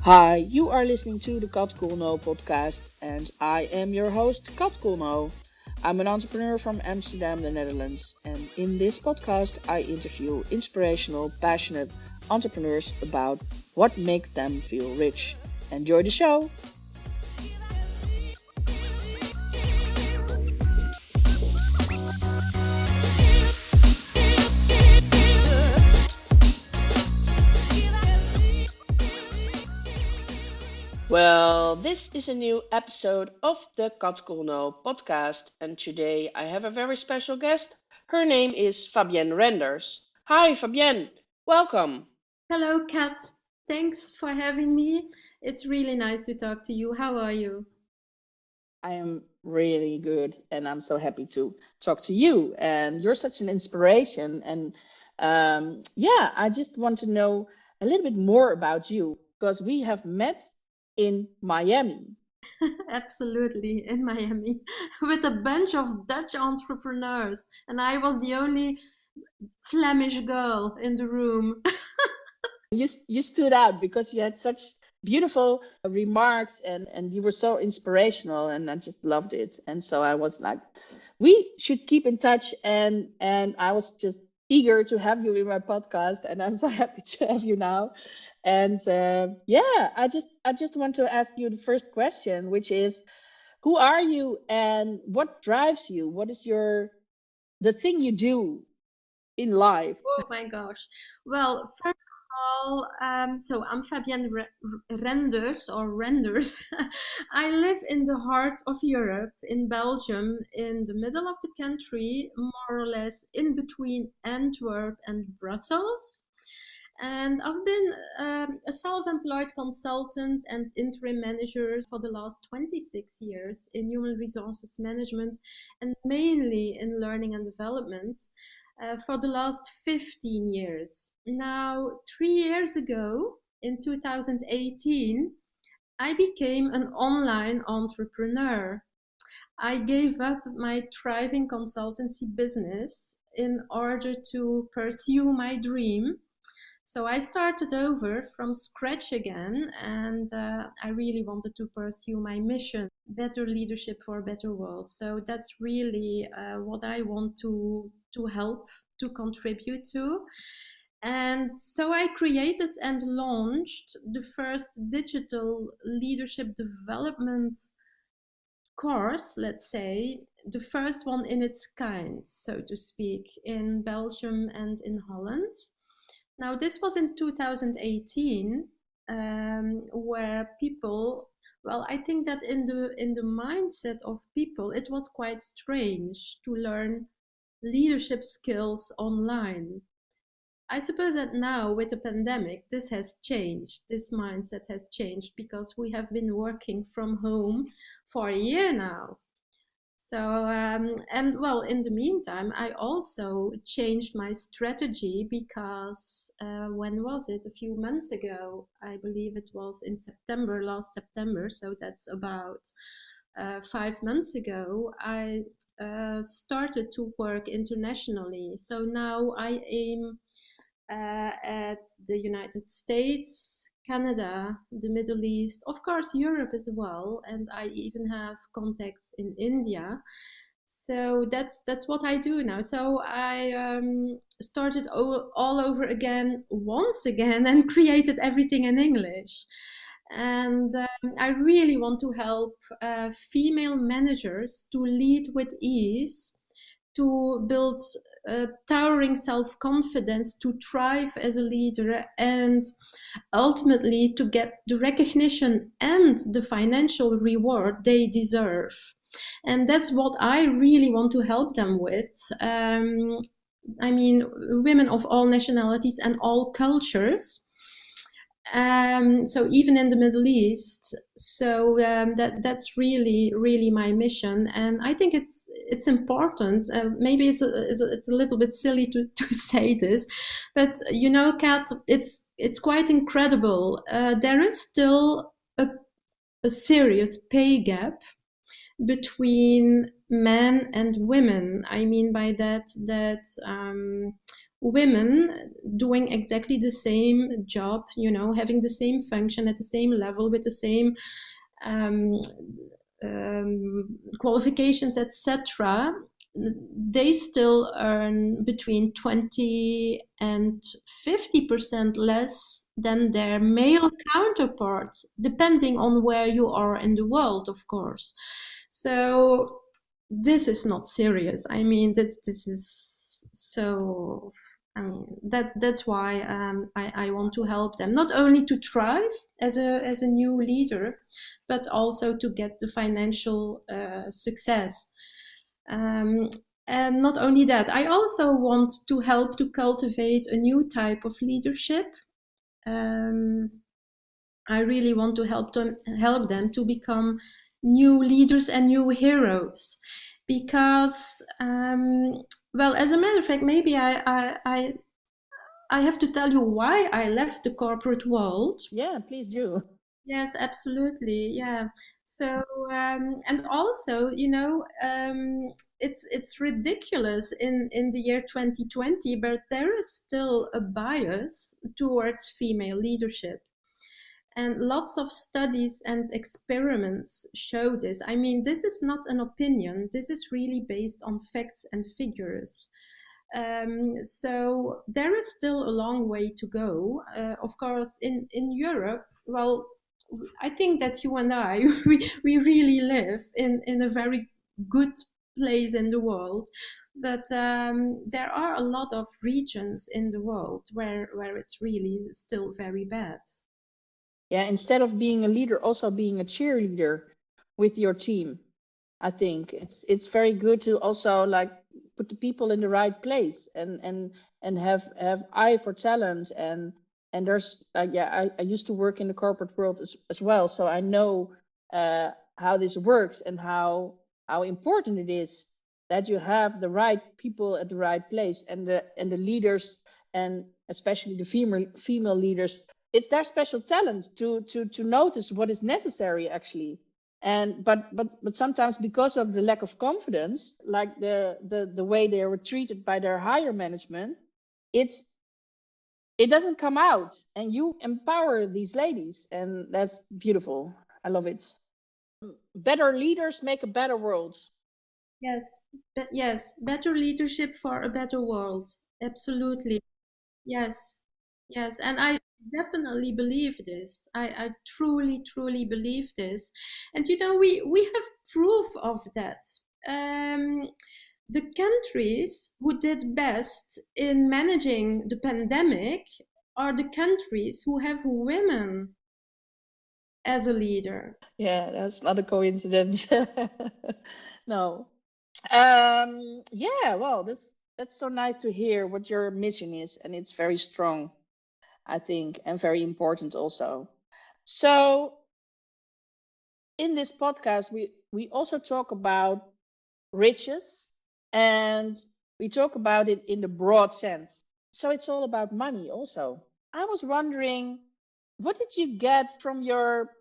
Hi, you are listening to the Kat Coolno podcast, and I am your host, Kat Coolno. I'm an entrepreneur from Amsterdam, the Netherlands, and in this podcast, I interview inspirational, passionate entrepreneurs about what makes them feel rich. Enjoy the show! Well, this is a new episode of the Kat Coolno podcast, and today I have a very special guest. Her name is Fabienne Renders. Hi, Fabienne. Welcome. Hello, Kat. Thanks for having me. It's really nice to talk to you. How are you? I am really good, and I'm so happy to talk to you. And you're such an inspiration. And yeah, I just want to know a little bit more about you because we have met in Miami. Absolutely, in Miami with a bunch of Dutch entrepreneurs, and I was the only Flemish girl in the room. You stood out because you had such beautiful remarks and you were so inspirational, and I just loved it. And so I was like, we should keep in touch, and I was just eager to have you in my podcast, and I'm so happy to have you now. And yeah, I just want to ask you the first question, which is, who are you and what drives you? What is the thing you do in life? Oh my gosh. Well, first of all, so I'm Fabienne Renders or Renders. I live in the heart of Europe, in Belgium, in the middle of the country, more or less in between Antwerp and Brussels. And I've been a self-employed consultant and interim manager for the last 26 years in human resources management and mainly in learning and development for the last 15 years. Now, 3 years ago, in 2018, I became an online entrepreneur. I gave up my thriving consultancy business in order to pursue my dream. So I started over from scratch again, and I really wanted to pursue my mission, better leadership for a better world. So that's really what I want to help to contribute to. And so I created and launched the first digital leadership development course, let's say, the first one in its kind, so to speak, in Belgium and in Holland. Now, this was in 2018, where people, well, I think that in the mindset of people, it was quite strange to learn leadership skills online. I suppose that now with the pandemic, this has changed. This mindset has changed because we have been working from home for a year now. So, and well, in the meantime, I also changed my strategy because when was it? A few months ago, I believe it was in September, last September. So that's about 5 months ago, I started to work internationally. So now I aim at the United States, Canada, the Middle East, of course, Europe as well, and I even have contacts in India. So that's what I do now. So I started all over again once again and created everything in English. And I really want to help female managers to lead with ease, to build towering self-confidence, to thrive as a leader, and ultimately to get the recognition and the financial reward they deserve. And that's what I really want to help them with. I mean, women of all nationalities and all cultures. So even in the Middle East, so that's really my mission, and I think it's important. Maybe it's a little bit silly to say this, but you know, Kat, it's quite incredible. There is still a serious pay gap between men and women. I mean by that women doing exactly the same job, having the same function at the same level with the same um, qualifications, etc., they still earn between 20 and 50% less than their male counterparts, depending on where you are in the world, of course. So this is not serious. I mean, that this is so. I mean, that's why I want to help them not only to thrive as a new leader, but also to get the financial success. Um, and not only that, I also want to help to cultivate a new type of leadership. Um, I really want to help them to become new leaders and new heroes, because well, as a matter of fact, maybe I have to tell you why I left the corporate world. Yeah, please do. Yes, absolutely. Yeah. So and also, it's ridiculous in the year 2020, but there is still a bias towards female leadership. And lots of studies and experiments show this. I mean, this is not an opinion. This is really based on facts and figures. So there is still a long way to go. Of course, in Europe, well, I think that you and I, we really live in a very good place in the world. But there are a lot of regions in the world where it's really still very bad. Yeah, instead of being a leader, also being a cheerleader with your team. I think it's very good to also like put the people in the right place and have eye for talent and there's yeah, I used to work in the corporate world as well, so I know how this works and how important it is that you have the right people at the right place and the leaders, and especially the female leaders. It's their special talent to notice what is necessary actually. And but sometimes because of the lack of confidence, like the way they were treated by their higher management, it doesn't come out, and you empower these ladies, and that's beautiful. I love it. Better leaders make a better world. Yes, yes, better leadership for a better world. Absolutely. Yes, yes, and I definitely believe this. I truly, truly believe this. And we have proof of that. Um, the countries who did best in managing the pandemic are the countries who have women as a leader. Yeah, that's not a coincidence. No. Yeah, well, that's so nice to hear what your mission is, and it's very strong, I think, and very important also. So in this podcast, we also talk about riches, and we talk about it in the broad sense. So it's all about money also. I was wondering, what did you get from your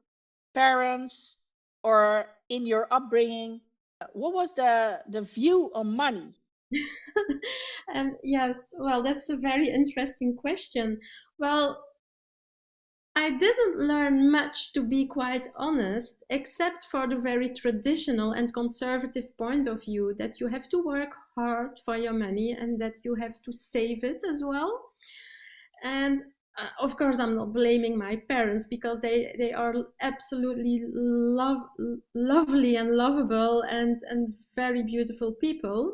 parents or in your upbringing? What was the view on money? And yes, well, that's a very interesting question. Well, I didn't learn much, to be quite honest, except for the very traditional and conservative point of view that you have to work hard for your money and that you have to save it as well. And of course, I'm not blaming my parents because they are absolutely lovely and lovable and very beautiful people.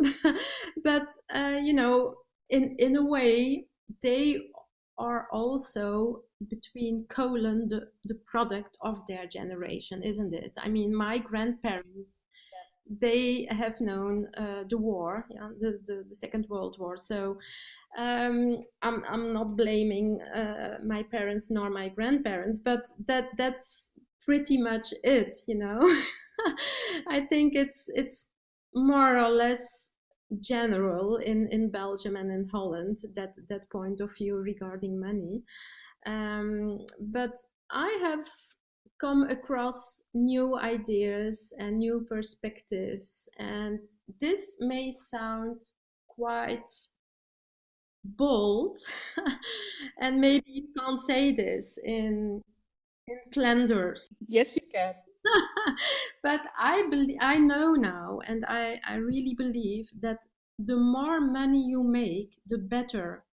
But in a way, they are also between colon the product of their generation, isn't it? I mean, my grandparents, they have known the war, yeah, the Second World War. So I'm not blaming my parents nor my grandparents, but that's pretty much it. I think it's more or less general in Belgium and in Holland, that point of view regarding money. But I have come across new ideas and new perspectives, and this may sound quite bold, and maybe you can't say this in Flanders. Yes, you can. But I know now, and I really believe that the more money you make, the better.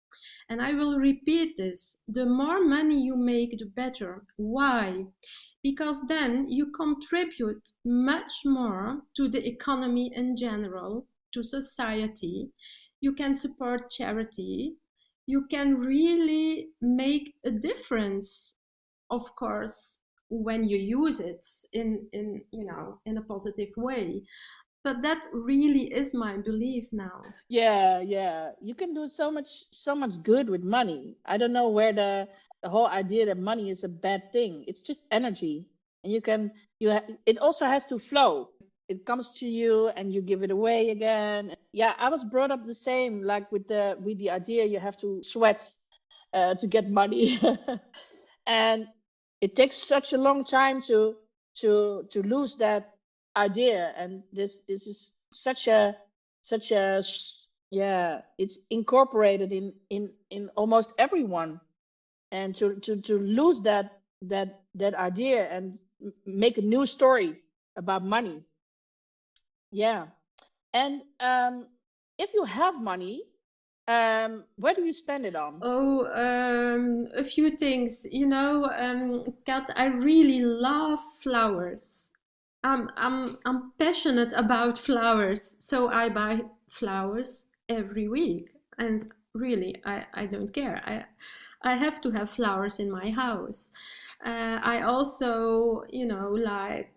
And I will repeat this: the more money you make, the better. Why? Because then you contribute much more to the economy in general, to society. You can support charity. You can really make a difference, of course, when you use it in in a positive way. But that really is my belief now. Yeah, yeah. You can do so much good with money. I don't know where the whole idea that money is a bad thing. It's just energy. And it also has to flow. It comes to you and you give it away again. Yeah, I was brought up the same, like with the idea you have to sweat to get money. And it takes such a long time to lose that idea. And this is such a yeah, it's incorporated in almost everyone. And to lose that idea and make a new story about money. Yeah. And if you have money, where do you spend it on? Oh, a few things. Kat, I really love flowers. I'm passionate about flowers, so I buy flowers every week. And really, I don't care. I have to have flowers in my house. I also, like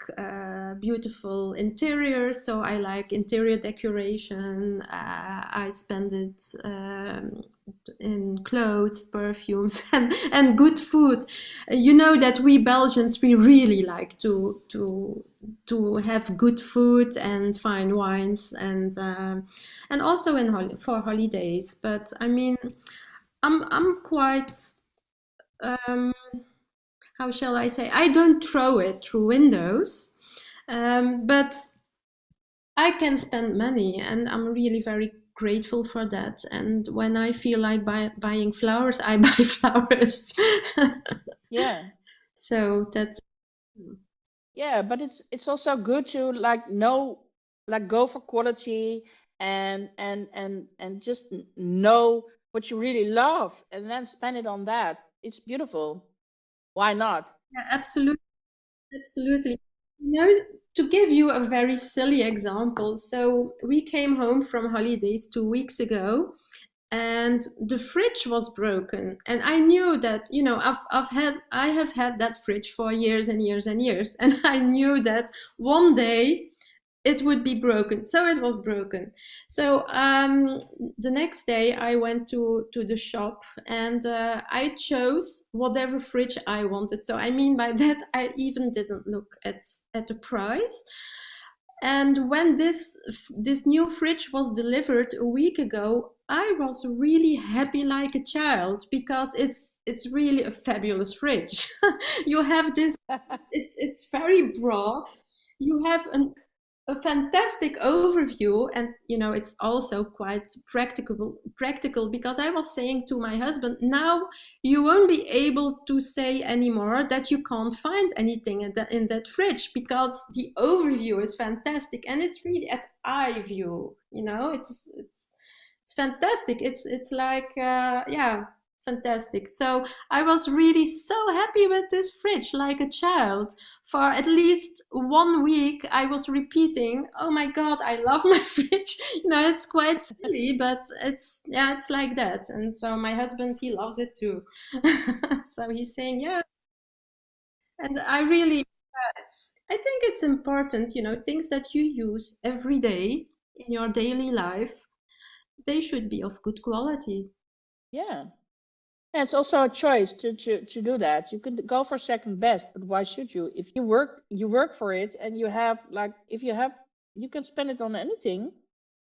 beautiful interiors, so I like interior decoration. I spend it in clothes, perfumes, and good food. You know that we Belgians, we really like to have good food and fine wines, and also for holidays. But I mean, I'm quite, um, how shall I say? I don't throw it through windows, but I can spend money, and I'm really very grateful for that. And when I feel like buying flowers, I buy flowers. Yeah. So that's Yeah, but it's also good to like know, like go for quality and just know what you really love and then spend it on that. It's beautiful. Why not? yeah, absolutely, absolutely. To give you a very silly example, so we came home from holidays 2 weeks ago, and the fridge was broken, and I knew that, I have had that fridge for years and years and years, and I knew that one day it would be broken, so it was broken. So the next day I went to the shop, and I chose whatever fridge I wanted. So I mean by that, I even didn't look at the price. And when this new fridge was delivered a week ago, I was really happy like a child, because it's really a fabulous fridge. You have this, it's very broad. You have a fantastic overview, and it's also quite practical, because I was saying to my husband, now you won't be able to say anymore that you can't find anything in that fridge, because the overview is fantastic, and it's really at eye view. It's fantastic. It's like, yeah, fantastic. So I was really so happy with this fridge, like a child. For at least 1 week, I was repeating, "Oh my God, I love my fridge." It's quite silly, but it's like that. And so my husband, he loves it too. So he's saying, "Yeah." And I really, I think it's important, things that you use every day in your daily life, they should be of good quality. Yeah. Yeah, it's also a choice to do that. You could go for second best, but why should you? If you work for it and you have like if you have you can spend it on anything,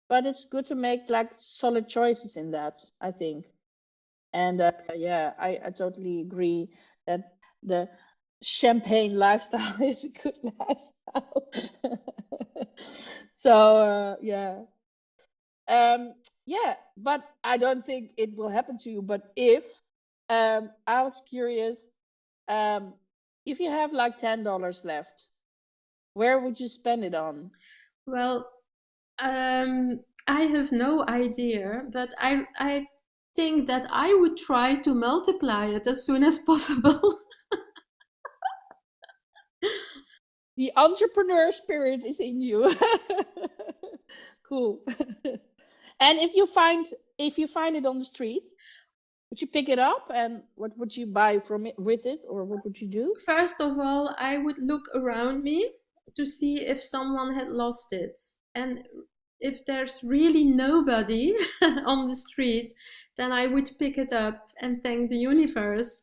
but it's good to make like solid choices in that, I think. And yeah, I totally agree that the champagne lifestyle is a good lifestyle. So yeah. Yeah, but I don't think it will happen to you. But if I was curious, um, if you have like $10 left, where would you spend it on? Well, I have no idea, but I think that I would try to multiply it as soon as possible. The entrepreneur spirit is in you. Cool. And if you find it on the street, would you pick it up and what would you buy from it with it, or what would you do? First of all, I would look around me to see if someone had lost it. And if there's really nobody on the street, then I would pick it up and thank the universe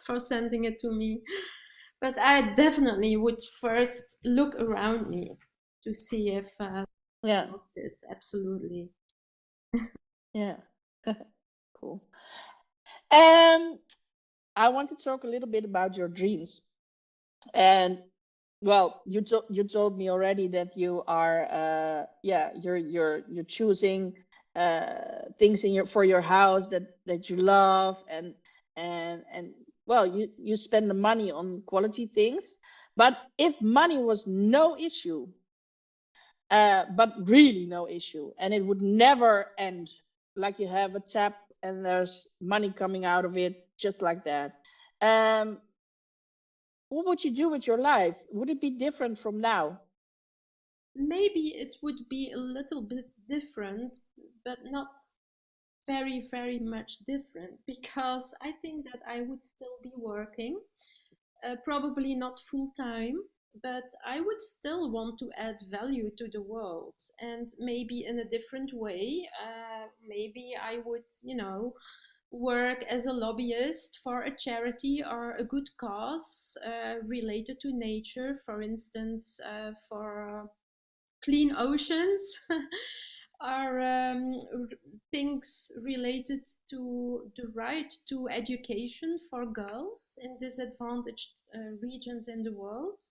for sending it to me. But I definitely would first look around me to see if I Yeah, lost it. Absolutely. yeah. Cool. Um, I want to talk a little bit about your dreams. And well, you told me already that you are yeah, you're choosing things in your for your house that you love, and well, you spend the money on quality things. But if money was no issue, but really no issue, and it would never end, like you have a tap and there's money coming out of it just like that. Um, what would you do with your life? Would it be different from now? Maybe it would be a little bit different, but not very, very much different because I think that I would still be working, probably not full time, but I would still want to add value to the world and maybe in a different way. Maybe I would, work as a lobbyist for a charity or a good cause related to nature, for instance, for clean oceans are things related to the right to education for girls in disadvantaged regions in the world.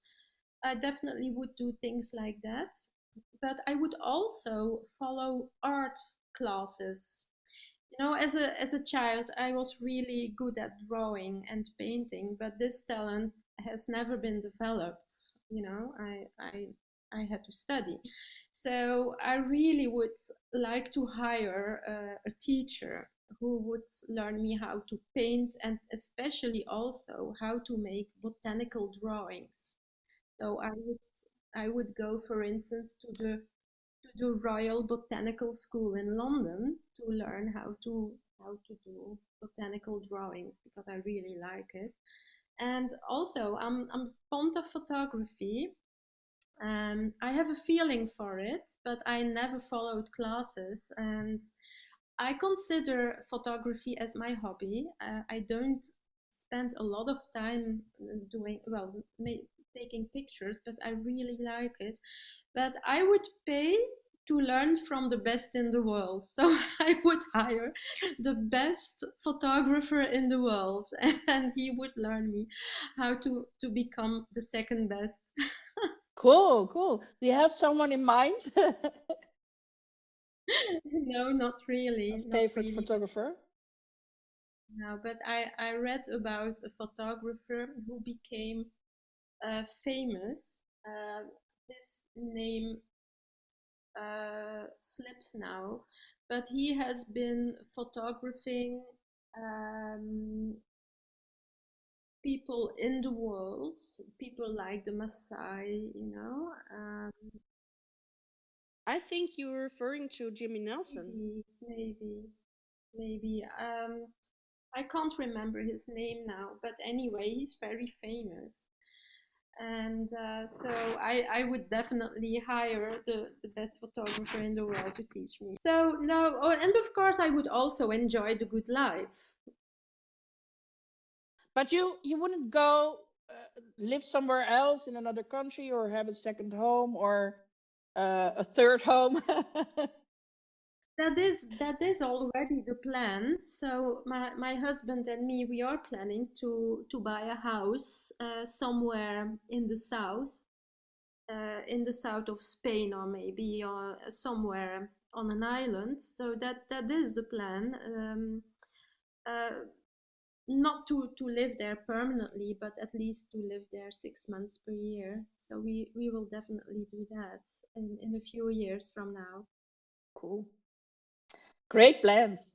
I definitely would do things like that. But I would also follow art classes. As a child, I was really good at drawing and painting, but this talent has never been developed. I had to study. So I really would like to hire a teacher who would learn me how to paint and especially also how to make botanical drawings. So I would go, for instance, to the Royal Botanical School in London to learn how to do botanical drawings because I really like it. And also, I'm fond of photography. I have a feeling for it, but I never followed classes, and I consider photography as my hobby. I don't spend a lot of time doing well, taking pictures, but I really like it. But I would pay to learn from the best in the world. So I would hire the best photographer in the world, and he would learn me how to become the second best. Cool, cool. Do you have someone in mind? No, not A really, not favorite really. But photographer? no, but I read about a photographer who became famous. His name slips now, but he has been photographing um, people in the world, people like the Maasai, I think you're referring to Jimmy Nelson. maybe. I can't remember his name now, but anyway, he's very famous. And so I would definitely hire the best photographer in the world to teach me. So no, oh, and of course I would also enjoy the good life. But you wouldn't go live somewhere else in another country or have a second home or a third home? That is already the plan. So my husband and me, we are planning to buy a house somewhere in the south of Spain or maybe somewhere on an island. So that is the plan. Uh, Not to live there permanently, but at least to live there 6 months per year. So we will definitely do that in a few years from now. Cool. Great plans.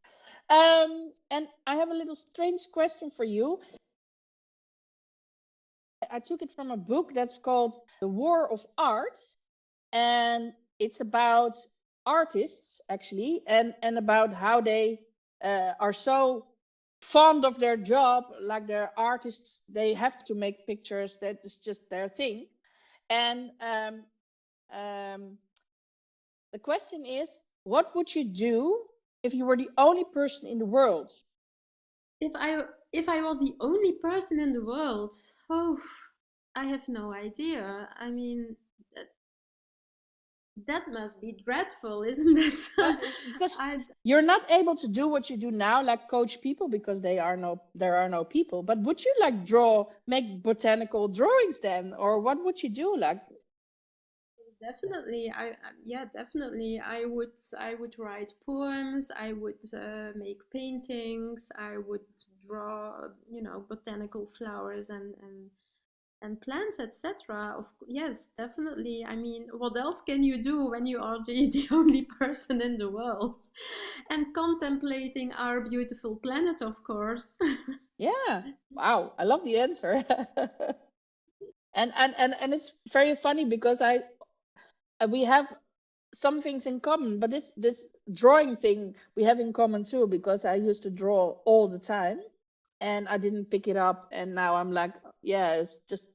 And I have a little strange question for you. I took it from a book that's called The War of Art, and it's about artists actually, and about how they are so fond of their job, like they're artists, they have to make pictures, that is just their thing. And um, the question is, what would you do if you were the only person in the world? If I was the only person in the world, oh, I have no idea. I mean, that must be dreadful, isn't it? Because I you're not able to do what you do now, like coach people, because there are no people. But would you like make botanical drawings then, or what would you do? Like, definitely, yeah, definitely. I would write poems. I would make paintings. I would draw, botanical flowers and plants, etc. Yes, definitely. I mean, what else can you do when you are the only person in the world? And contemplating our beautiful planet, of course. yeah, wow, I love the answer. And it's very funny because I we have some things in common, but this drawing thing we have in common too, because I used to draw all the time and I didn't pick it up, and now I'm like, yeah, it's just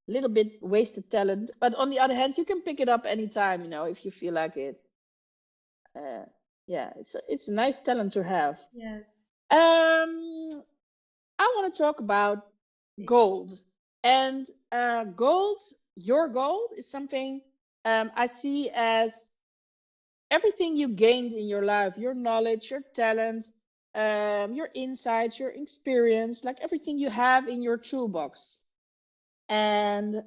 a little bit wasted talent. But on the other hand, you can pick it up anytime, if you feel like it. uh, yeah, it's a nice talent to have. Yes. um I want to talk about gold. And gold, your gold, is something I see as everything you gained in your life, your knowledge, your talent, your insights, your experience, like everything you have in your toolbox. And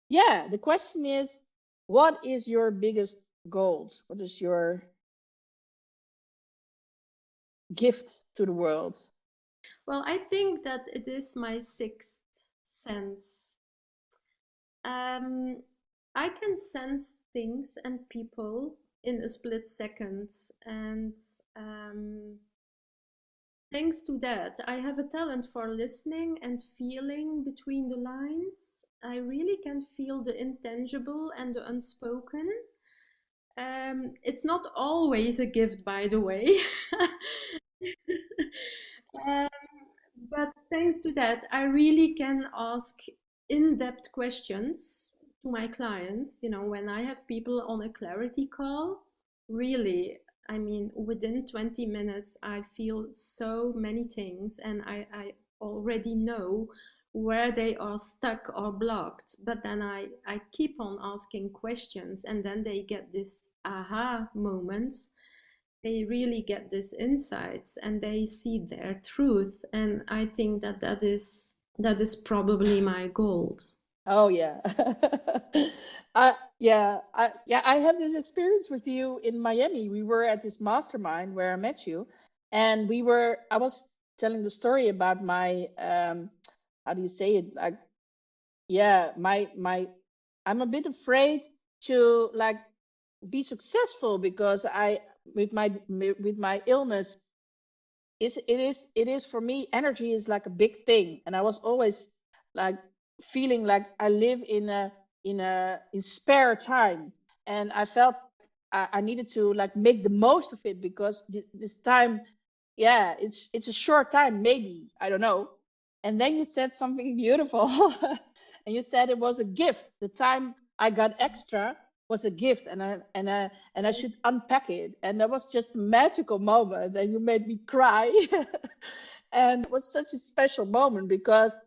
yeah, the question is, what is your biggest gold? What is your gift to the world? Well, I think that it is my sixth sense. Um, I can sense things and people in a split second, and um, thanks to that, I have a talent for listening and feeling between the lines. I really can feel the intangible and the unspoken. It's not always a gift, by the way. Um, but thanks to that, I really can ask in-depth questions to my clients. When I have people on a clarity call, really, I mean, within 20 minutes, I feel so many things, and I already know where they are stuck or blocked. But then I keep on asking questions, and then they get this aha moment. They really get this insights and they see their truth, and I think that is probably my gold. Oh yeah. I have this experience with you in Miami. We were at this mastermind where I met you, and I was telling the story about my how do you say it? Like, yeah, my I'm a bit afraid to like be successful because I with my illness, it is for me, energy is like a big thing, and I was always like feeling like I live in spare time, and I felt I needed to like make the most of it, because this time, yeah, it's a short time, maybe, I don't know. And then you said something beautiful. And you said it was a gift. The time I got extra was a gift, and I Yes, should unpack it. And that was just a magical moment, and you made me cry. And it was such a special moment, because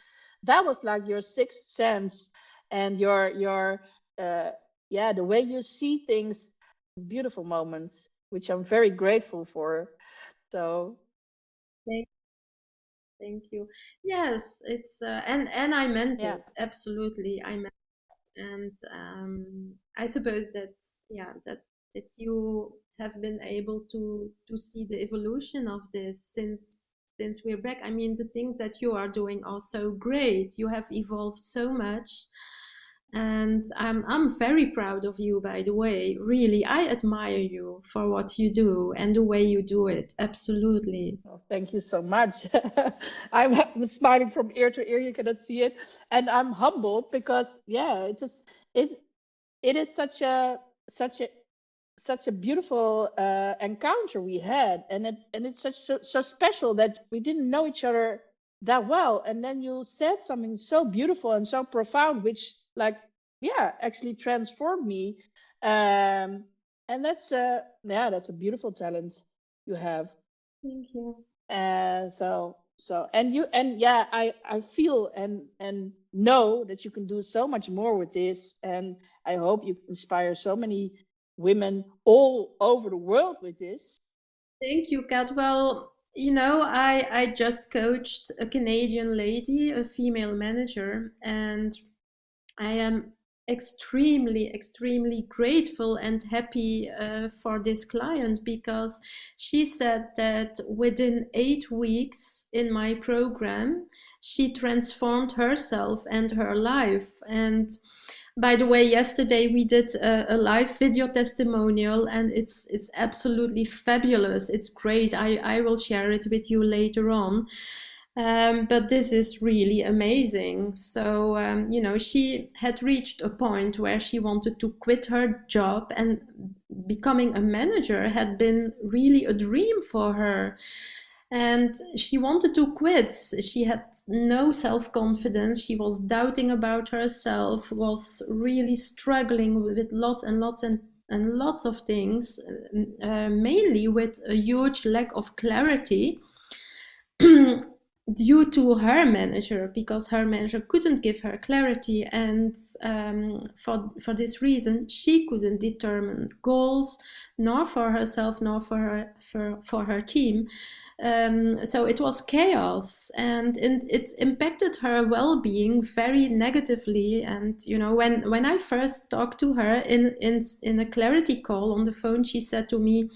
that was like your sixth sense, and your uh yeah, the way you see things, beautiful moments, which I'm very grateful for. So thank, thank you. Yes, it's and I meant yeah. it, absolutely, I meant it. And I suppose that, yeah, that that you have been able to see the evolution of this since we're back. I mean, the things that you are doing are so great. You have evolved so much. And I'm very proud of you, by the way. Really, I admire you for what you do and the way you do it. Absolutely. Well, thank you so much. I'm smiling from ear to ear. You cannot see it, and I'm humbled because yeah, it's just it's it is such a such a beautiful encounter we had, and it's so special that we didn't know each other that well, and then you said something so beautiful and so profound, which like yeah actually transformed me, and that's yeah that's a beautiful talent you have. Thank you. And you and yeah I feel and know that you can do so much more with this, and I hope you inspire so many women all over the world with this. Thank you, Kat. Well, you know, I just coached a Canadian lady, a female manager, and I am extremely grateful and happy for this client because she said that within 8 weeks in my program, she transformed herself and her life. And by the way, yesterday we did a live video testimonial, and it's absolutely fabulous. It's great. I will share it with you later on. But this is really amazing. So, you know, she had reached a point where she wanted to quit her job, and becoming a manager had been really a dream for her. And she wanted to quit. She had no self-confidence. She was doubting about herself, was really struggling with lots and lots and lots of things, mainly with a huge lack of clarity due to her manager, because her manager couldn't give her clarity, and for this reason she couldn't determine goals, nor for herself nor for her team. So it was chaos, and it impacted her well-being very negatively. And you know, when I first talked to her in a clarity call on the phone, she said to me,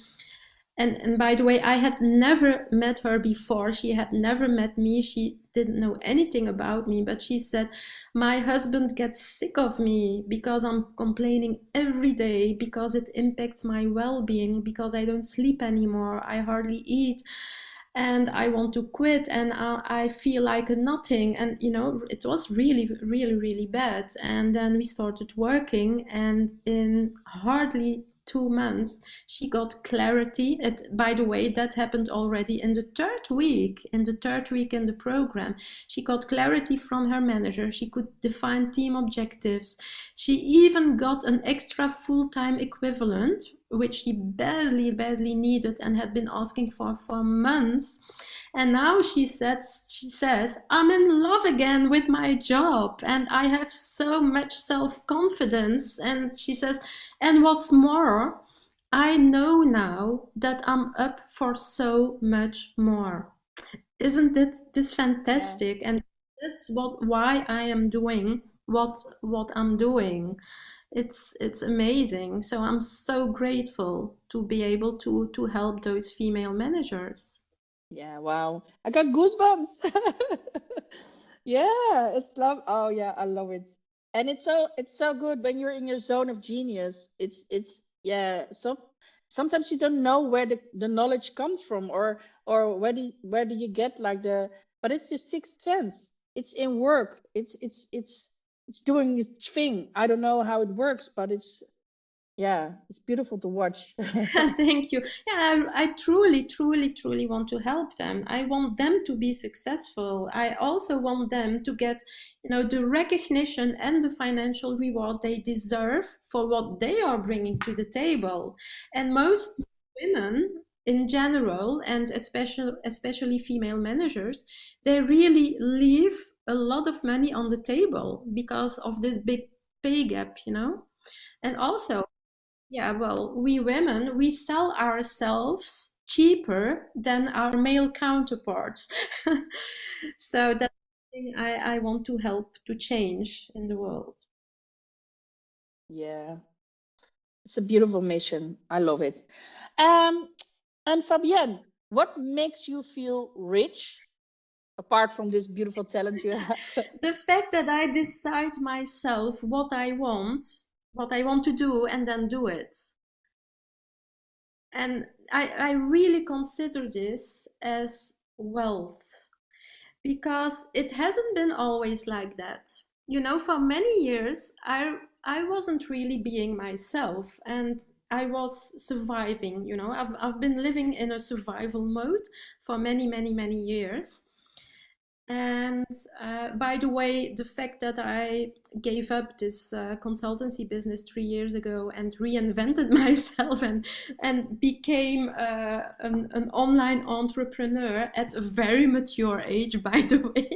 and by the way, I had never met her before. She had never met me. She didn't know anything about me, but she said, my husband gets sick of me because I'm complaining every day, because it impacts my well-being, because I don't sleep anymore, I hardly eat, and I want to quit, and I feel like a nothing. And you know, it was really bad. And then we started working, and in hardly 2 months she got clarity. By the way, that happened already in the third week. In the third week in the program, she got clarity from her manager. She could define team objectives. She even got an extra full-time equivalent, which she badly needed and had been asking for months. And now she says, I'm in love again with my job, and I have so much self-confidence. And she says, and what's more, I know now that I'm up for so much more. Isn't this Yeah, fantastic? And that's why I am doing what I'm doing. It's amazing. So I'm so grateful to be able to help those female managers. yeah, wow, I got goosebumps. Yeah, it's love. Oh yeah, I love it. And it's so good when you're in your zone of genius. It's yeah, so sometimes you don't know where the knowledge comes from, or where do you get like the, but it's your sixth sense. It's in work. It's doing its thing. I don't know how it works, but it's yeah, it's beautiful to watch. Thank you. Yeah, I truly want to help them. I want them to be successful. I also want them to get, you know, the recognition and the financial reward they deserve for what they are bringing to the table. And most women in general, and especially female managers, they really leave a lot of money on the table because of this big pay gap, you know? And also, yeah, well, we women, we sell ourselves cheaper than our male counterparts. So that's something I want to help to change in the world. Yeah. It's a beautiful mission. I love it. Um, and Fabienne, what makes you feel rich apart from this beautiful talent you have? The fact that I decide myself what I want to do, and then do it. And I really consider this as wealth, because it hasn't been always like that. You know, for many years, I wasn't really being myself, and I was surviving. You know, I've been living in a survival mode for many, many, many years. And by the way, the fact that I gave up this consultancy business 3 years ago and reinvented myself and became an online entrepreneur at a very mature age, by the way,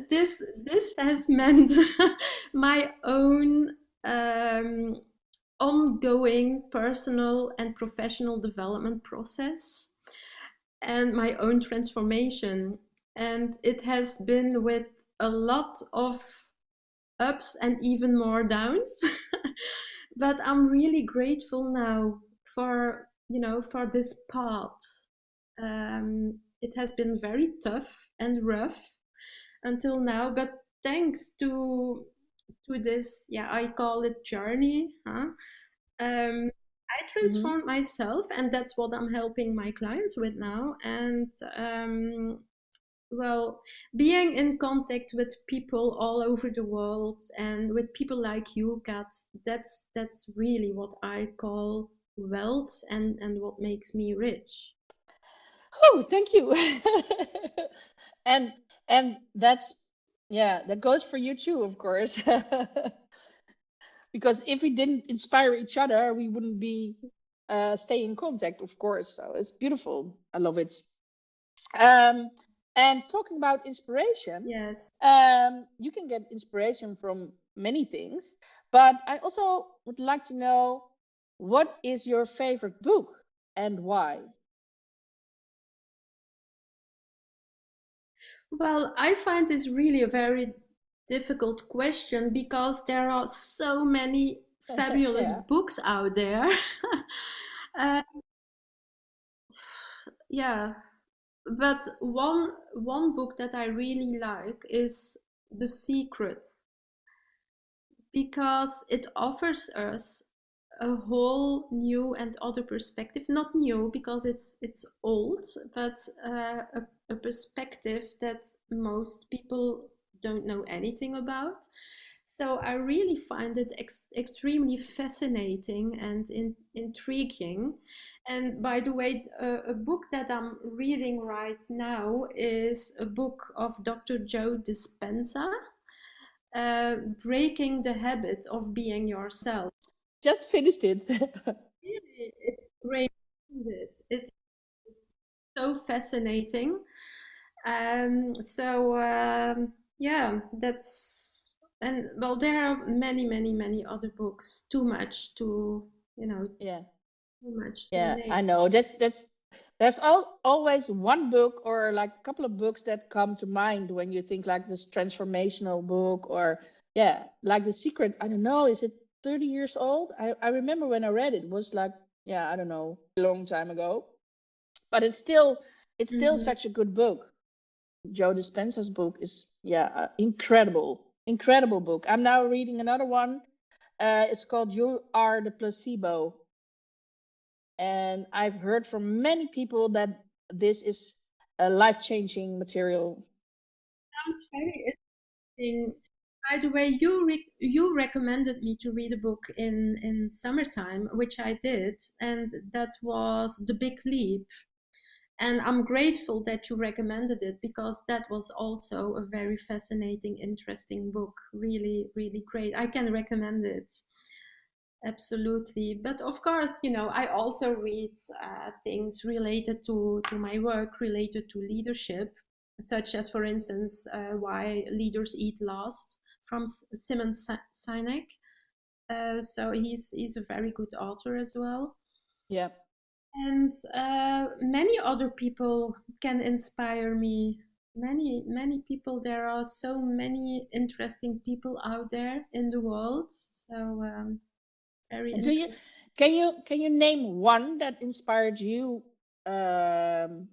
this has meant my own ongoing personal and professional development process and my own transformation. And it has been with a lot of ups and even more downs. But I'm really grateful now for, you know, for this path. It has been very tough and rough until now, but thanks to this, yeah, I call it journey, huh? I Mhm. transformed myself, and that's what I'm helping my clients with now. And well, being in contact with people all over the world and with people like you, Kat, that's really what I call wealth, and what makes me rich. Oh, thank you. and and that's, yeah, that goes for you too, of course. Because if we didn't inspire each other, we wouldn't be stay in contact, of course. So it's beautiful. I love it. Um, and talking about inspiration, Yes. you can get inspiration from many things, but I also would like to know, what is your favorite book and why? Well, I find this really a very difficult question because there are so many fabulous Yeah. books out there. uh, yeah, but one book that I really like is The Secret, because it offers us a whole new and other perspective. Not new because it's old, but a perspective that most people don't know anything about. So I really find it extremely fascinating and intriguing. And by the way, a book that I'm reading right now is a book of Dr. Joe Dispenza, breaking the habit of being yourself. Just finished it. Really, it's great. It's so fascinating. Yeah, that's, and well, there are many, many, many other books. Too much to, you know, Yeah. too much to Yeah, name. I know. That's there's always one book or like a couple of books that come to mind when you think like this transformational book, or yeah, like The Secret. I don't know, is it 30 years old? I remember when I read it, it was like, yeah, I don't know, a long time ago. But it's still Mhm. such a good book. Joe Dispenza's book is, yeah, incredible. Incredible book. I'm now reading another one. It's called You Are the Placebo, and I've heard from many people that this is a life-changing material. Sounds very interesting. By the way, you recommended me to read a book in summertime, which I did, and that was The Big Leap. And I'm grateful that you recommended it, because that was also a very fascinating, interesting book. Really, really great. I can recommend it. Absolutely. But of course, you know, I also read things related to my work, related to leadership, such as, for instance, Why Leaders Eat Last from Simon Sinek. So he's a very good author as well. Yeah. And many other people can inspire me. Many people. There are so many interesting people out there in the world. So very And do you interesting. can you name one that inspired you, um,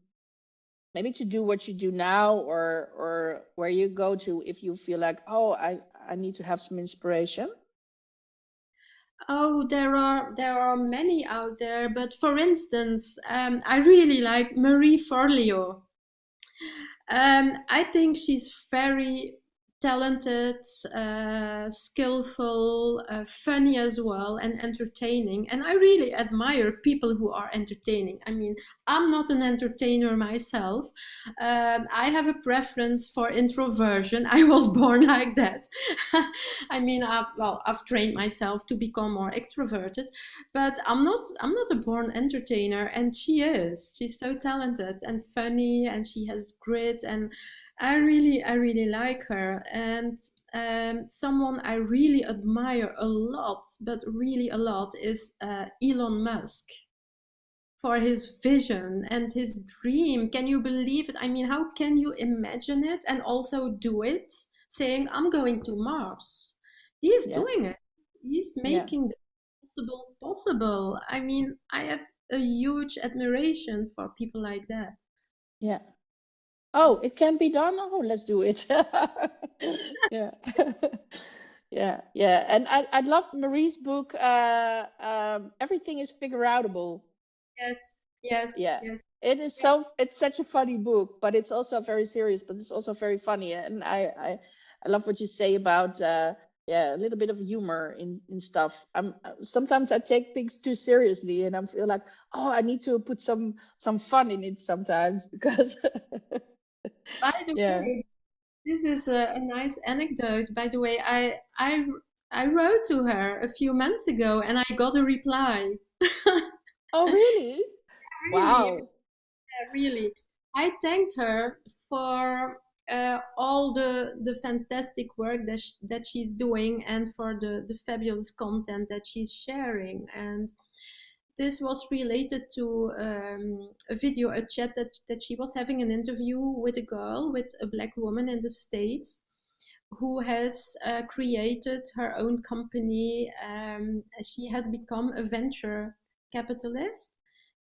maybe to do what you do now, or where you go to if you feel like, oh, I need to have some inspiration? Oh, there are many out there, but for instance, I really like Marie Forleo. I think she's very talented, skillful, funny as well, and entertaining. And I really admire people who are entertaining. I mean, I'm not an entertainer myself. I have a preference for introversion. I was born like that. I mean, I've trained myself to become more extroverted, but I'm not a born entertainer, and she is. She's so talented and funny, and she has grit, and I really like her. And someone I really admire a lot, but really a lot, is Elon Musk, for his vision and his dream. Can you believe it? I mean, how can you imagine it and also do it? Saying, I'm going to Mars. He's Yeah, doing it. He's yeah, making the possible possible. I mean, I have a huge admiration for people like that. yeah. Oh, it can be done. Oh, let's do it. Yeah. Yeah, yeah. And I loved Marie's book, Everything is Figure Outable. Yes, yes, Yeah. yes. It's such a funny book, but it's also very serious, but it's also very funny. And I love what you say about, yeah, a little bit of humor in stuff. Sometimes I take things too seriously and I feel like, oh, I need to put some fun in it sometimes because By the yeah. way, this is a nice anecdote. By the way, I wrote to her a few months ago and I got a reply. Oh, really? Really, Wow. really. I thanked her for all the fantastic work that she's doing, and for the fabulous content that she's sharing. And this was related to a video, a chat that she was having an interview with a girl, with a black woman in the States, who has created her own company. She has become a venture capitalist,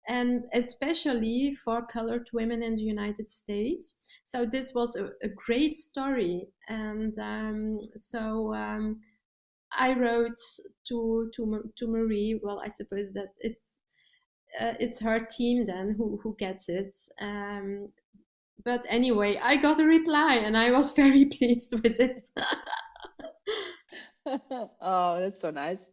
and especially for colored women in the United States. So this was a great story, and I wrote to Marie. Well, I suppose that it's her team then who gets it. But anyway, I got a reply, and I was very pleased with it. Oh, that's so nice.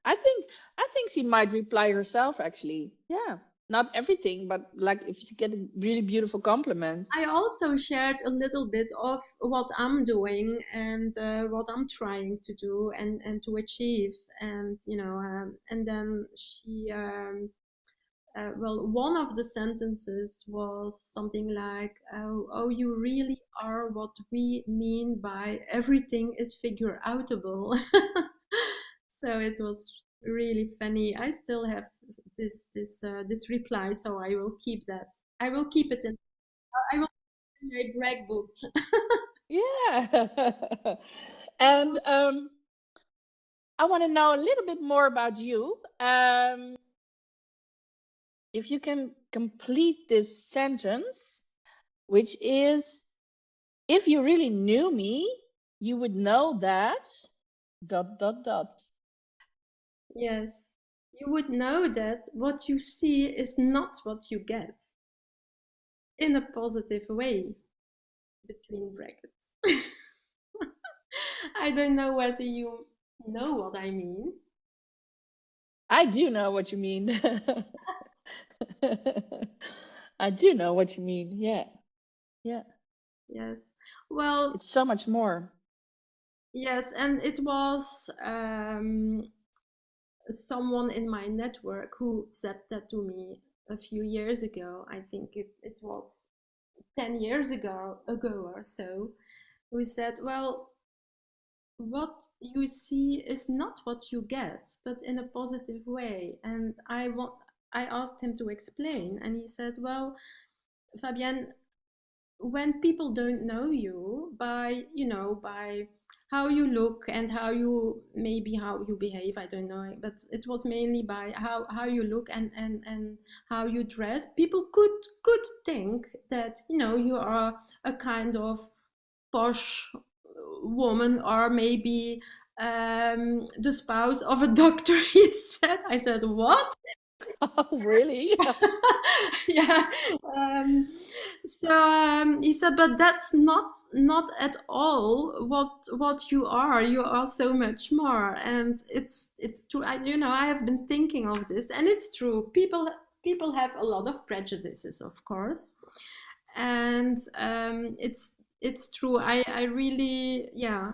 I think she might reply herself actually. Yeah. Not everything, but like if you get a really beautiful compliment. I also shared a little bit of what I'm doing, and what I'm trying to do, and to achieve. And and then she well, one of the sentences was something like, oh, you really are what we mean by everything is figure outable. So it was really funny. I still have this reply, so I will keep that. I will keep it in. I will put it in my brag book. Yeah. And I want to know a little bit more about you. If you can complete this sentence, which is, if you really knew me, you would know that dot dot dot. Yes, you would know that what you see is not what you get, in a positive way, between brackets. I don't know whether you know what I mean. I do know what you mean. I do know what you mean. Yeah. Yeah. Yes. Well, It's so much more. yes, and it was someone in my network who said that to me a few years ago. I think it was 10 years ago or so. We said, well, what you see is not what you get, but in a positive way. And I asked him to explain, and he said, well, Fabienne, when people don't know you by how you look and how you, maybe how you behave, I don't know, but it was mainly by how you look and how you dress. People could think that, you know, you are a kind of posh woman, or maybe the spouse of a doctor. He said. I said, what? Oh, really? Yeah. um, he said, but that's not at all what you are. You are so much more. And it's true. You know, I have been thinking of this, and it's true. People have a lot of prejudices, of course. And it's true. I really, yeah,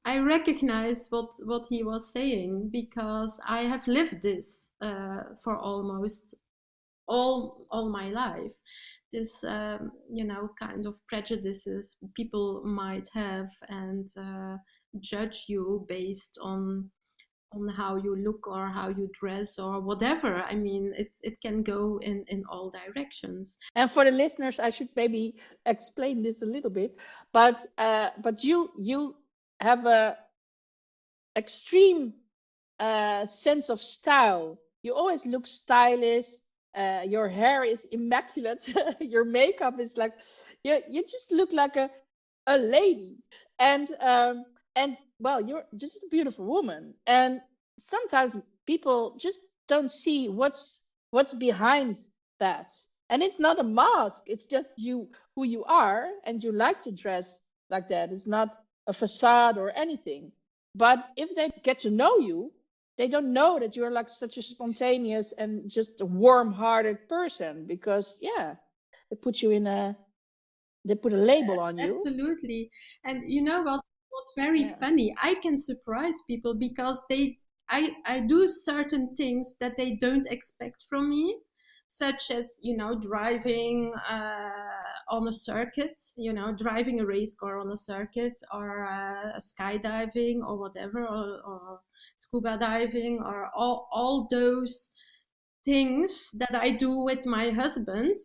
I recognize what he was saying, because I have lived this for almost all my life. This, you know, kind of prejudices people might have, and judge you based on how you look or how you dress or whatever. I mean, it can go in all directions. And for the listeners, I should maybe explain this a little bit, but you have a extreme sense of style. You always look stylish. Your hair is immaculate. Your makeup is like, you just look like a lady. And well, you're just a beautiful woman. And sometimes people just don't see what's behind that. And it's not a mask. It's just you, who you are, and you like to dress like that. It's not a facade or anything. But if they get to know you, they don't know that you're like such a spontaneous and just a warm-hearted person, because yeah, they put you in a they put a label on you. Absolutely. And you know what's very Yeah. funny? I can surprise people because I do certain things that they don't expect from me, such as, you know, driving on a circuit, you know, driving a race car on a circuit, or skydiving or whatever, or scuba diving, or all those things that I do with my husband,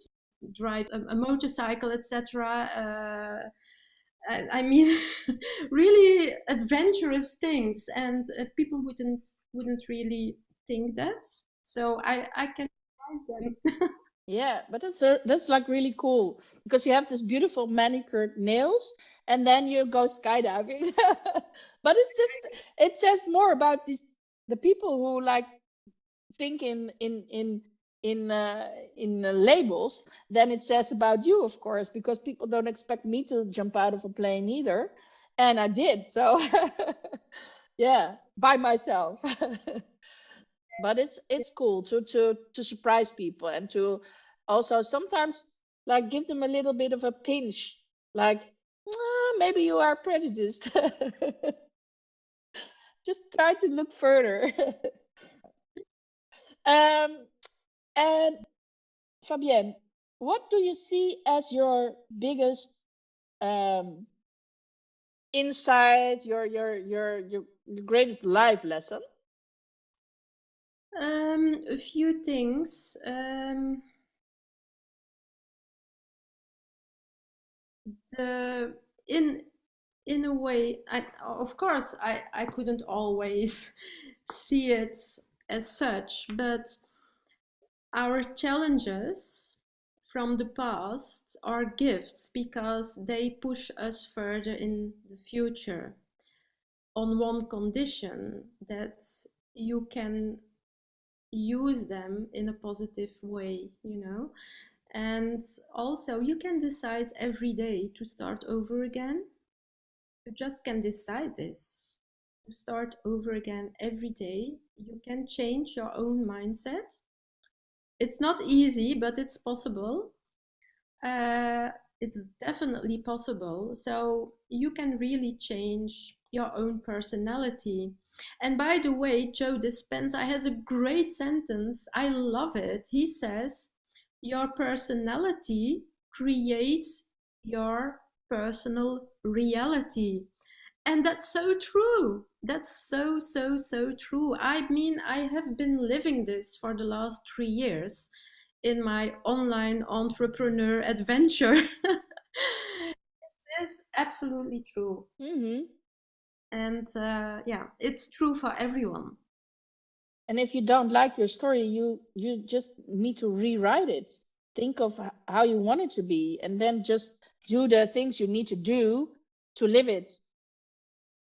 drive a motorcycle, etc. I mean, really adventurous things, and people wouldn't really think that. So I can surprise them. Yeah, but that's like really cool, because you have this beautiful manicured nails, and then you go skydiving. But it says more about the people who like think in labels than it says about you, of course, because people don't expect me to jump out of a plane either, and I did. So yeah, by myself. But it's cool to surprise people, and to also sometimes like give them a little bit of a pinch, like, maybe you are prejudiced. Just try to look further. um and Fabienne, what do you see as your biggest um, insight, your greatest life lesson? A few things. The in in a way, of course, I couldn't always see it as such, but our challenges from the past are gifts, because they push us further in the future, on one condition: that you can use them in a positive way, you know. And also, you can decide every day to start over again. You just can decide this, to start over again every day. You can change your own mindset. It's not easy, but it's possible. Uh, it's definitely possible. So you can really change your own personality. And by the way, Joe Dispenza has a great sentence. I love it. He says, your personality creates your personal reality. And that's so true. That's so true. I mean, I have been living this for the last 3 years in my online entrepreneur adventure. It is absolutely true. Mm-hmm. And yeah, it's true for everyone. And if you don't like your story, you just need to rewrite it. Think of how you want it to be, and then just do the things you need to do to live it.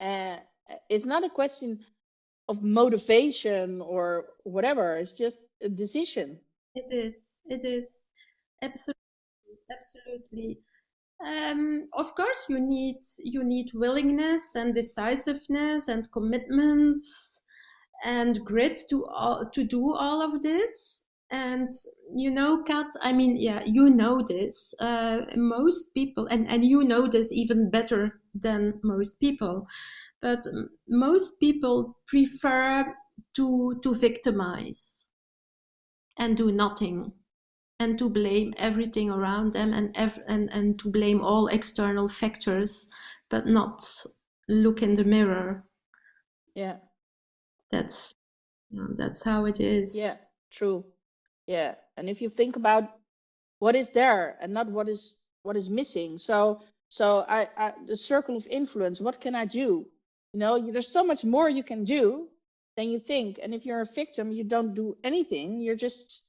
Uh, it's not a question of motivation or whatever. It's just a decision. It is. It is. Absolutely. Absolutely. Of course, you need willingness and decisiveness and commitments and grit to do all of this. And Kat, I mean, yeah, you know this. Most people, and you know this even better than most people, but most people prefer to victimize and do nothing and to blame everything around them and to blame all external factors, but not look in the mirror. Yeah. That's that's how it is. Yeah, true. Yeah. And if you think about what is there and not what is missing. So I the circle of influence, what can I do? There's so much more you can do than you think. And if you're a victim, you don't do anything. You're just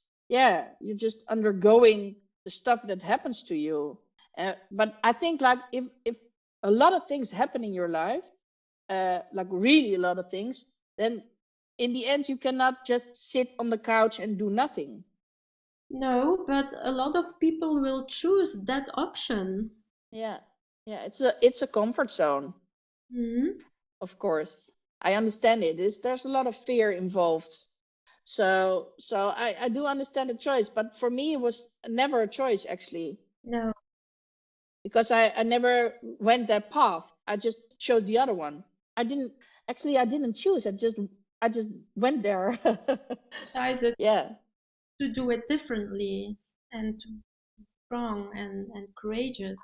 undergoing the stuff that happens to you. But I think like if a lot of things happen in your life, like really a lot of things, then in the end you cannot just sit on the couch and do nothing. No, but a lot of people will choose that option. Yeah, it's a comfort zone, Hmm. of course. I understand it. There's a lot of fear involved. So I do understand the choice, but for me it was never a choice actually, No, because I never went that path. I just chose the other one. I didn't choose. I just went there. decided Yeah. to do it differently and to be strong and courageous.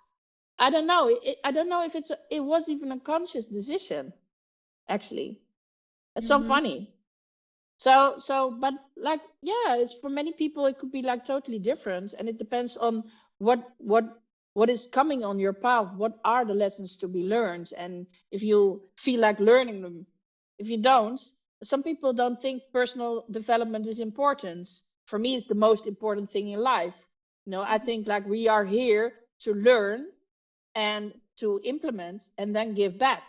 I don't know. I don't know if it was even a conscious decision, actually. It's so Hmm. funny. But like, yeah, it's for many people it could be like totally different, and it depends on what what what is coming on your path. What are the lessons to be learned, and if you feel like learning them. If you don't, some people don't think personal development is important. For me, it's the most important thing in life. I think like we are here to learn and to implement and then give back.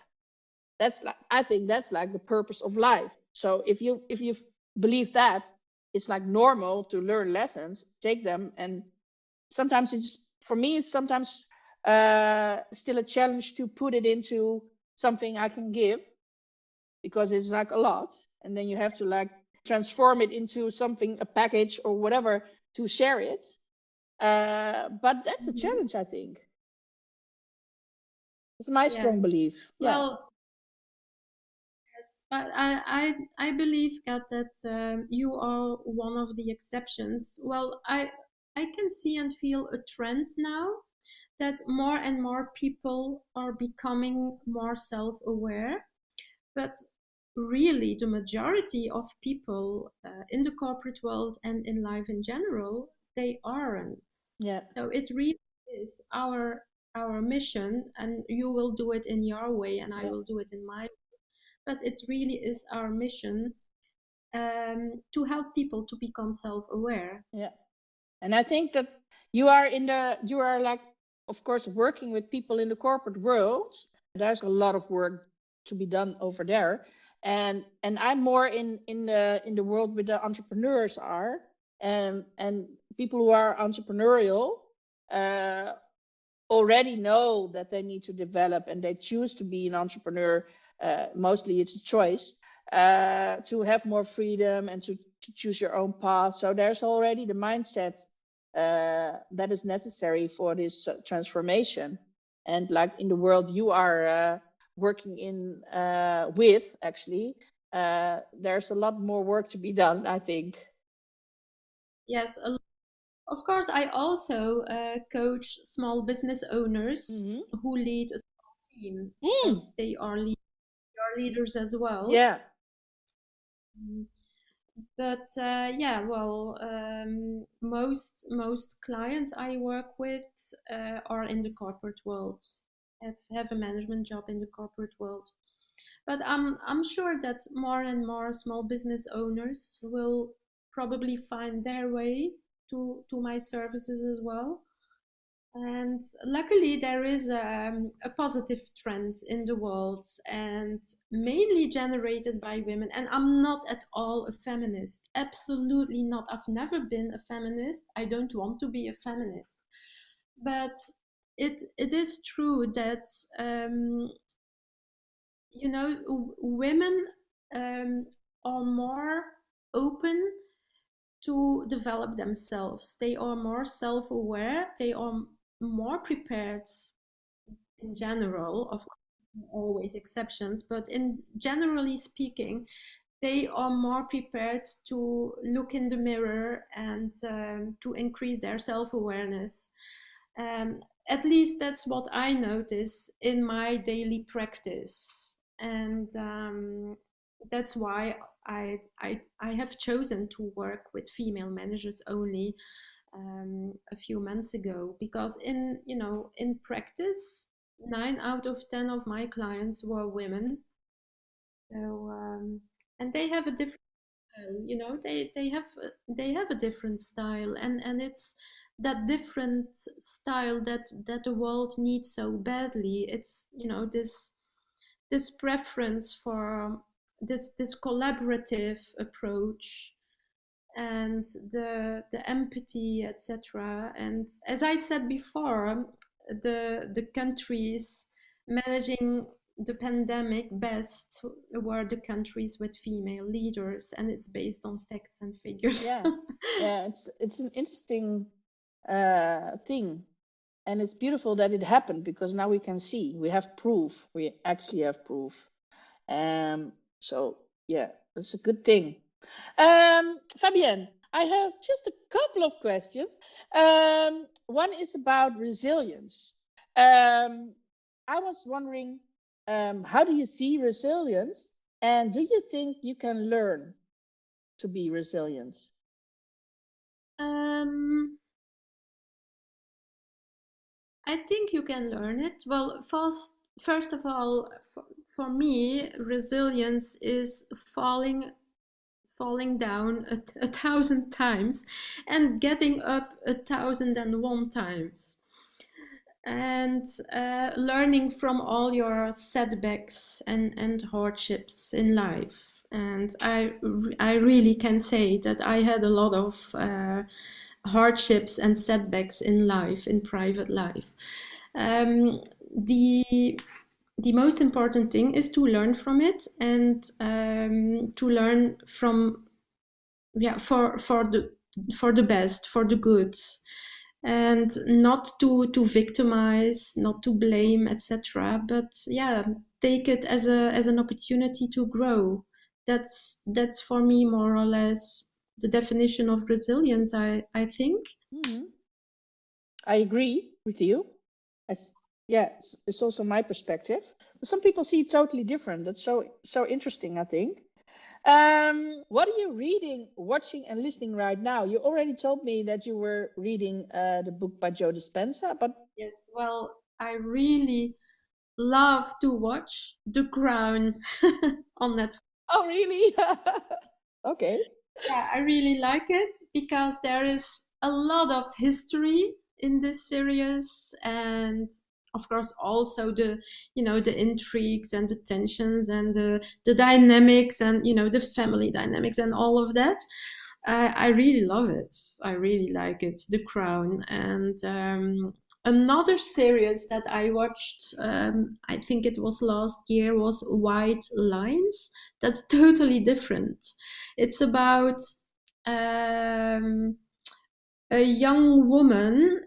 I think that's like the purpose of life. So if you believe that, it's like normal to learn lessons, take them, and sometimes it's sometimes still a challenge to put it into something I can give, because it's like a lot, and then you have to like transform it into something, a package or whatever, to share it. But that's a Hmm. challenge, I think. It's my strong Yes. belief. Yeah. Well, yes, but I believe, Kat, that you are one of the exceptions. Well, I can see and feel a trend now that more and more people are becoming more self-aware, but really the majority of people in the corporate world and in life in general, they aren't. Yeah. So it really is our mission, and you will do it in your way and I Yeah. will do it in my, but it really is our mission to help people to become self-aware. Yeah. And I think that you are like, of course, working with people in the corporate world. There's a lot of work to be done over there. And I'm more in the world where the entrepreneurs are, and people who are entrepreneurial uh, already know that they need to develop, and they choose to be an entrepreneur. Mostly it's a choice, to have more freedom and to choose your own path. So there's already the mindset that is necessary for this transformation. And like in the world you are working in with, actually, there's a lot more work to be done, I think. Yes, of course, I also coach small business owners Hmm. who lead a small team Mm. because they are leaders as well. Yeah. Mm. But yeah, well, most clients I work with are in the corporate world, have a management job in the corporate world. But I'm sure that more and more small business owners will probably find their way to my services as well. And luckily, there is a positive trend in the world, and mainly generated by women. And I'm not at all a feminist. Absolutely not. I've never been a feminist. I don't want to be a feminist. But it is true that women um, are more open to develop themselves. They are more self-aware. They are more prepared in general. Of course, always exceptions, but in generally speaking, they are more prepared to look in the mirror and to increase their self-awareness. Um, at least that's what I notice in my daily practice, and that's why I have chosen to work with female managers only a few months ago, because in practice 9 out of 10 of my clients were women. So and they have a different style, they have a different style, and it's that different style that the world needs so badly. It's this preference for this collaborative approach, and the empathy, etc. And as I said before, the countries managing the pandemic best were the countries with female leaders, and it's based on facts and figures. Yeah, yeah, it's an interesting thing, and it's beautiful that it happened, because now we can see, we have proof, we actually have proof. So yeah, that's a good thing. Fabienne, I have just a couple of questions. One is about resilience. I was wondering, how do you see resilience, and do you think you can learn to be resilient? I think you can learn it. Well, first of all, for me, resilience is falling down a thousand times and getting up 1,001 times, and learning from all your setbacks and hardships in life. And I really can say that I had a lot of hardships and setbacks in life, in private life. The most important thing is to learn from it, and to learn from, for the best, for the good, and not to victimize, not to blame, etc. But yeah, take it as an opportunity to grow. That's for me more or less the definition of resilience, I think. Mm-hmm. I agree with you. Yeah, it's also my perspective. But some people see it totally different. That's so interesting, I think. What are you reading, watching, and listening right now? You already told me that you were reading the book by Joe Dispenza, but Yes, well, I really love to watch The Crown on Netflix. oh, really? Okay. Yeah, I really like it because there is a lot of history in this series, and of course also the intrigues and the tensions and the dynamics, and the family dynamics and all of that. I really love it. I really like it, The Crown. And another series that I watched, I think it was last year, was White Lines. That's totally different. It's about a young woman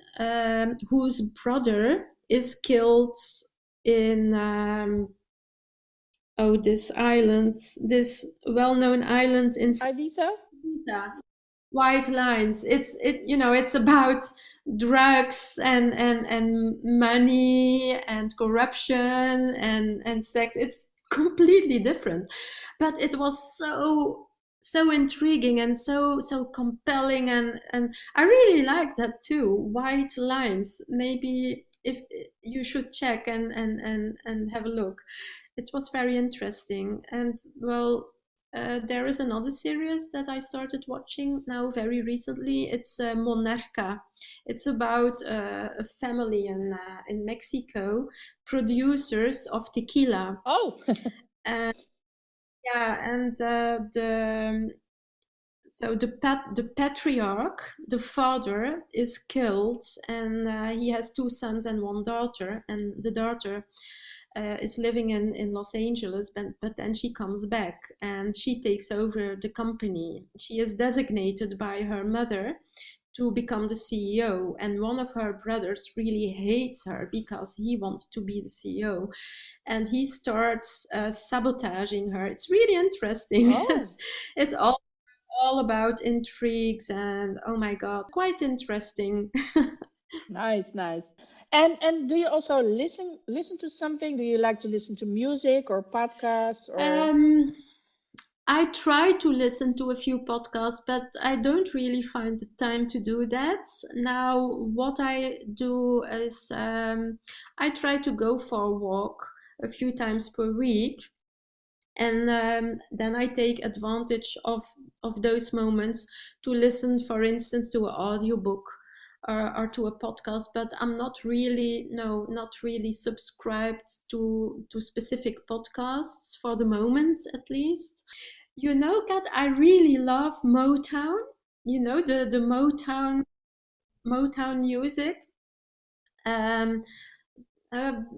whose brother is killed in this island, this well-known island in Ibiza? Ibiza. White Lines. It's about drugs and money and corruption and sex. It's completely different, but it was so intriguing and so compelling, and I really like that too. White Lines. Maybe if you should check and have a look. It was very interesting. And well, there is another series that I started watching now very recently. It's Monarca. It's about a family in Mexico, producers of tequila. Oh, And yeah, and the patriarch, the father, is killed, and he has two sons and one daughter, and the daughter is living in Los Angeles, but then she comes back and she takes over the company. She is designated by her mother to become the CEO, and one of her brothers really hates her because he wants to be the CEO, and he starts sabotaging her. It's really interesting. oh, It's all about intrigues, and oh my god, quite interesting. nice, nice. And do you also listen to something? Do you like to listen to music or podcasts or? um I try to listen to a few podcasts, but I don't really find the time to do that. Now, what I do is I try to go for a walk a few times per week, and then I take advantage of those moments to listen, for instance, to an audiobook or to a podcast. But I'm not really, no, not really subscribed to specific podcasts for the moment, at least. You know, Kat, I really love Motown. You know, the Motown music. Um,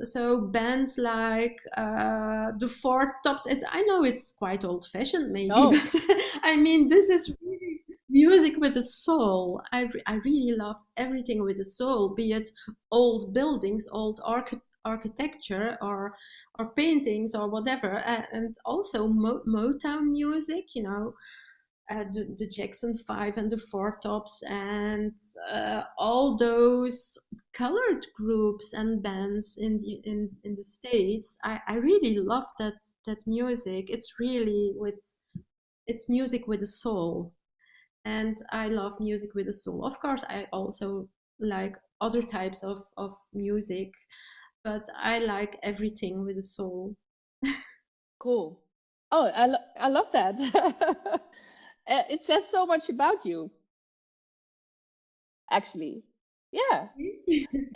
so bands like the Four Tops. I know it's quite old-fashioned, maybe, Oh, but I mean, this is really music with a soul. I really love everything with a soul, be it old buildings, old architecture, or paintings, or whatever, and also Motown music. You know, the Jackson 5 and the Four Tops, and all those colored groups and bands in the States. I really love that music. It's music with a soul, and I love music with a soul. Of course, I also like other types of music, but I like everything with a soul. cool. Oh, I love that. It says so much about you, actually. Yeah.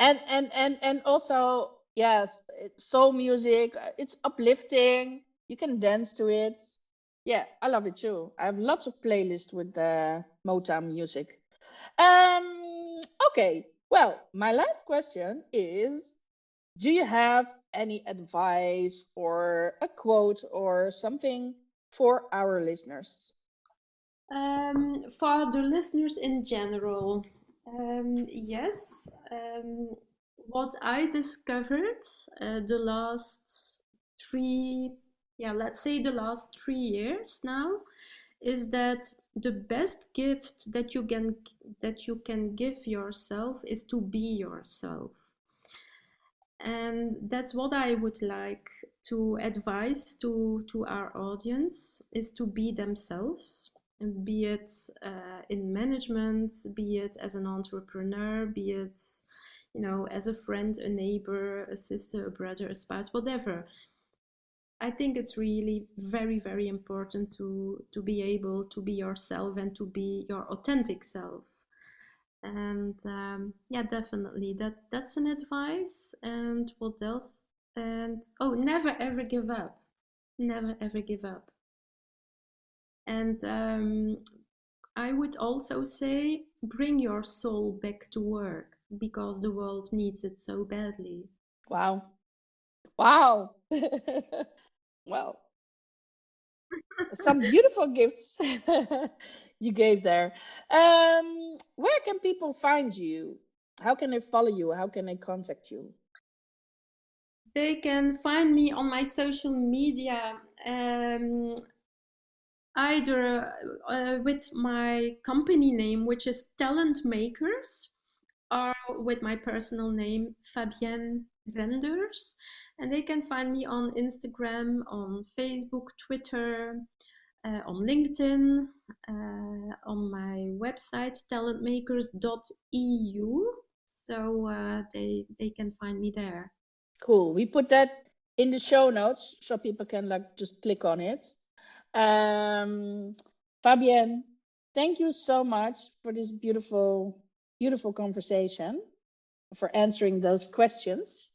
And also, yes, soul music, it's uplifting. You can dance to it. Yeah, I love it too. I have lots of playlists with Motown music. Okay. Well, my last question is, do you have any advice or a quote or something for our listeners? For the listeners in general, yes. What I discovered the last three, yeah, let's say the last 3 years now, is that the best gift that you can give yourself is to be yourself. And that's what I would like to advise to our audience, is to be themselves, and be it in management, be it as an entrepreneur, be it, you know, as a friend, a neighbor, a sister, a brother, a spouse, whatever. I think it's really very, very important to be able to be yourself and to be your authentic self. And yeah, definitely that's an advice. And what else? And oh, never ever give up. Never ever give up. And I would also say, bring your soul back to work, because the world needs it so badly. Wow. Wow. Well, some beautiful gifts you gave there. Where can people find you? How can they follow you? How can they contact you? They can find me on my social media, either with my company name, which is Talent Makers, or with my personal name, Fabienne Renders. And they can find me on Instagram, on Facebook, Twitter, on LinkedIn, on my website, talentmakers.eu. so they can find me there. Cool. We put that in the show notes so people can like just click on it. Fabienne, thank you so much for this beautiful, beautiful conversation, for answering those questions.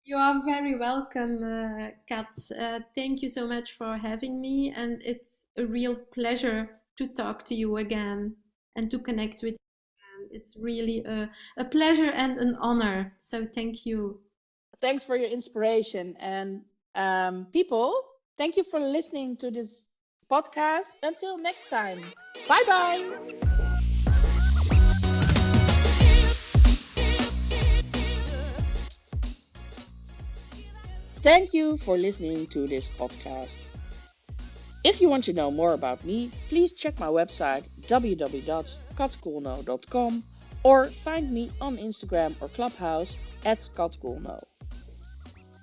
You are very welcome, Kat. Thank you so much for having me, and it's a real pleasure to talk to you again and to connect with you again. It's really a pleasure and an honor. So thank you. Thanks for your inspiration. And people, thank you for listening to this podcast. Until next time, bye bye. Thank you for listening to this podcast. If you want to know more about me, please check my website www.katkolno.com or find me on Instagram or Clubhouse @katkolno.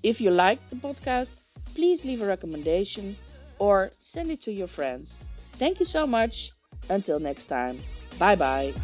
If you liked the podcast, please leave a recommendation or send it to your friends. Thank you so much. Until next time. Bye bye.